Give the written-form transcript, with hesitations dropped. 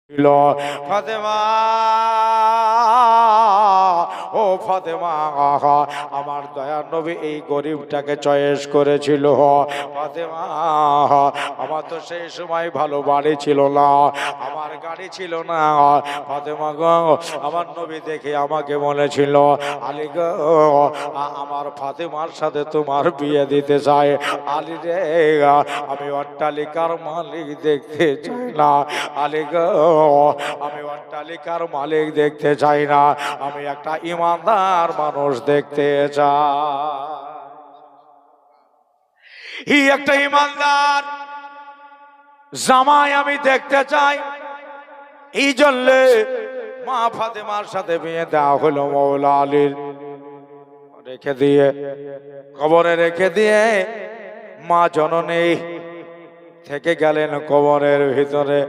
ফাতেমা, ও ফাতেমা, আমার দয়ার নবী এই গরিবটাকে চয়েস করেছিল। ফাতেমা, আমার তো সেই সময় ভালো বাড়ি ছিল না, আমার গাড়ি ছিল না। ফাতেমা গো, আমার নবী দেখে আমাকে বলেছিল, আলী গো, আমার ফাতেমার সাথে তোমার বিয়ে দিতে চাই। আলী রে, আমি অট্টালিকার মালিক দেখতে চাই না। আলী গো, আমি অট্টালিকার মালিক দেখতে চাই না, আমি একটা ইমানদার মানুষ দেখতে চাই। একটা ইমানদার জামাই আমি দেখতে চাই। এই জন্য মা ফাতেমার সাথে বিয়ে দেওয়া হলো মৌলা আলীর। রেখে দিয়ে, কবরে রেখে দিয়ে মা জননী থেকে গেলেন কবরের ভিতরে।